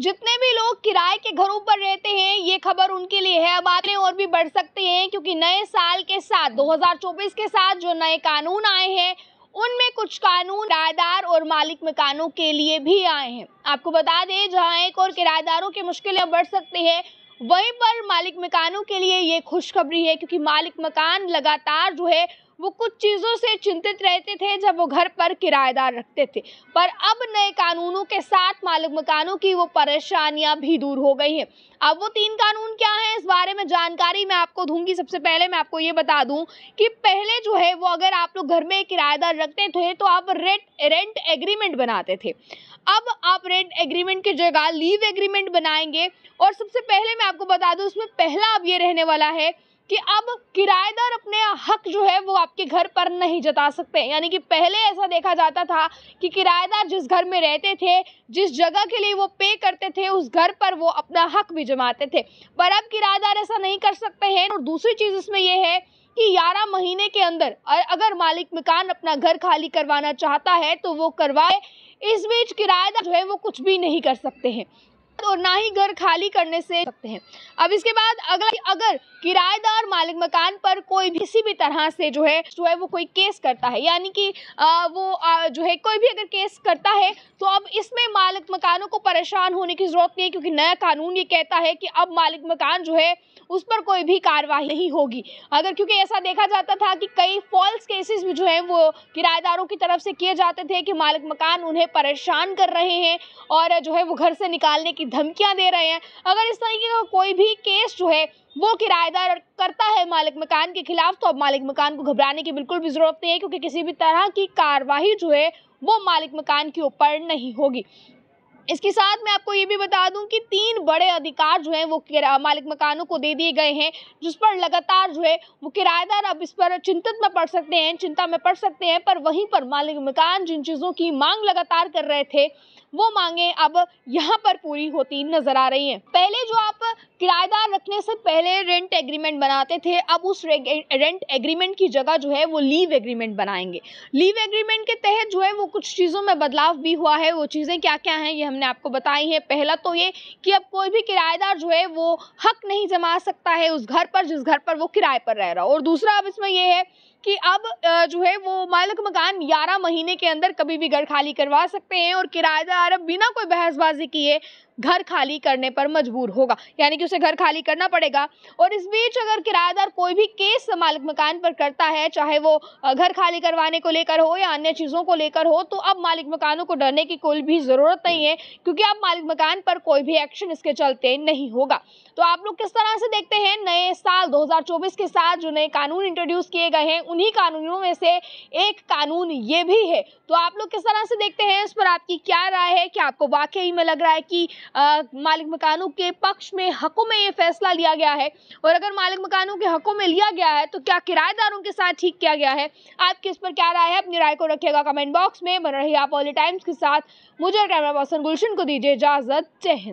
जितने भी लोग किराए के घरों पर रहते हैं, ये खबर उनके लिए है। अब आगे और भी बढ़ सकते हैं क्योंकि नए साल के साथ 2024 के साथ जो नए कानून आए हैं, उनमें कुछ कानून किराएदार और मालिक मकानों के लिए भी आए हैं। आपको बता दें, जहां एक और किराएदारों की मुश्किलें बढ़ सकती है, वहीं पर मालिक मकानों के लिए ये खुशखबरी है क्योंकि मालिक मकान लगातार जो है वो कुछ चीज़ों से चिंतित रहते थे जब वो घर पर किराएदार रखते थे, पर अब नए कानूनों के साथ मालिक मकानों की वो परेशानियां भी दूर हो गई हैं। अब वो 3 कानून क्या हैं, इस बारे में जानकारी मैं आपको दूंगी। सबसे पहले मैं आपको ये बता दूं कि पहले जो है वो अगर आप लोग घर में किराएदार रखते थे तो आप रेंट एग्रीमेंट बनाते थे। अब आप रेंट एग्रीमेंट की जगह लीव एग्रीमेंट बनाएंगे और सबसे पहले मैं आपको बता दूं, उसमें पहला अब ये रहने वाला है कि अब किराएदार अपने हक जो है वो आपके घर पर नहीं जता सकते। यानी कि पहले ऐसा देखा जाता था कि किराएदार जिस घर में रहते थे, जिस जगह के लिए वो पे करते थे, उस घर पर वो अपना हक भी जमाते थे, पर अब किराएदार ऐसा नहीं कर सकते हैं। और दूसरी चीज़ इसमें यह है कि 11 महीने के अंदर अगर मालिक मकान अपना घर खाली करवाना चाहता है तो वो करवाए। इस बीच किराएदार जो है वो कुछ भी नहीं कर सकते हैं और ना ही घर खाली करने से सकते हैं। अब इसके बाद अगर किराएदार मालिक मकान पर कोई भी किसी भी तरह से जो है वो कोई केस करता है, यानी कि जो है कोई भी अगर केस करता है तो अब इसमें मालिक मकानों को परेशान होने की जरूरत नहीं है क्योंकि नया कानून ये कहता है कि अब मालिक मकान जो है उस पर कोई भी कार्रवाई नहीं होगी। अगर क्योंकि ऐसा देखा जाता था कि कई फॉल्स केसेस भी जो है वो किराएदारों की तरफ से किए जाते थे कि मालिक मकान उन्हें परेशान कर रहे हैं और जो है वो घर से निकालने की धमकियां दे रहे हैं। अगर इस तरीके का कोई भी केस जो है वो किराएदार करता है मालिक मकान के खिलाफ, तो अब मालिक मकान को घबराने की बिल्कुल भी जरूरत नहीं है क्योंकि किसी भी तरह की कार्रवाई जो है वो मालिक मकान के ऊपर नहीं होगी। इसके साथ मैं आपको ये भी बता दूं कि 3 बड़े अधिकार जो हैं वो मालिक मकानों को दे दिए गए हैं, जिस पर लगातार जो है वो किराएदार अब इस पर चिंता में पड़ सकते हैं। पर वहीं पर मालिक मकान जिन चीज़ों की मांग लगातार कर रहे थे, वो मांगे अब यहाँ पर पूरी होती नजर आ रही हैं। पहले जो आप किराएदार रखने से पहले रेंट एग्रीमेंट बनाते थे, अब उस रेंट एग्रीमेंट की जगह जो है वो लीव एग्रीमेंट बनाएंगे। लीव एग्रीमेंट के तहत जो है वो कुछ चीज़ों में बदलाव भी हुआ है। वो चीज़ें क्या क्या हैं ये हमने आपको बताई है। पहला तो ये कि अब कोई भी किराएदार जो है वो हक नहीं जमा सकता है उस घर पर जिस घर पर वो किराए पर रह रहा हो। और दूसरा अब इसमें यह है कि अब जो है वो मालिक मकान 11 महीने के अंदर कभी भी घर खाली करवा सकते हैं और किराएदार अब बिना कोई बहसबाजी किए घर खाली करने पर मजबूर होगा, यानी कि उसे घर खाली करना पड़ेगा। और इस बीच अगर किराएदार कोई भी केस मालिक मकान पर करता है, चाहे वो घर खाली करवाने को लेकर हो या अन्य चीज़ों को लेकर हो, तो अब मालिक मकानों को डरने की कोई भी ज़रूरत नहीं है क्योंकि अब मालिक मकान पर कोई भी एक्शन इसके चलते नहीं होगा। तो आप लोग किस तरह से देखते हैं नए साल 2024 के साथ जो नए कानून इंट्रोड्यूस किए गए हैं, उन्हीं कानूनों में से एक कानून ये भी है। तो आप लोग किस तरह से देखते हैं, इस पर आपकी क्या राय है? क्या आपको वाकई में लग रहा है कि मालिक मकानों के पक्ष में हकों में ये फैसला लिया गया है? और अगर मालिक मकानों के हकों में लिया गया है तो क्या किराएदारों के साथ ठीक किया गया है? आपकी इस पर क्या राय है? अपनी राय को रखिएगा कमेंट बॉक्स में। बन रही आप ऑली टाइम्स के साथ। मुझे कैमरा पर्सन गुलशन को दीजिए इजाजत। जय हिंद।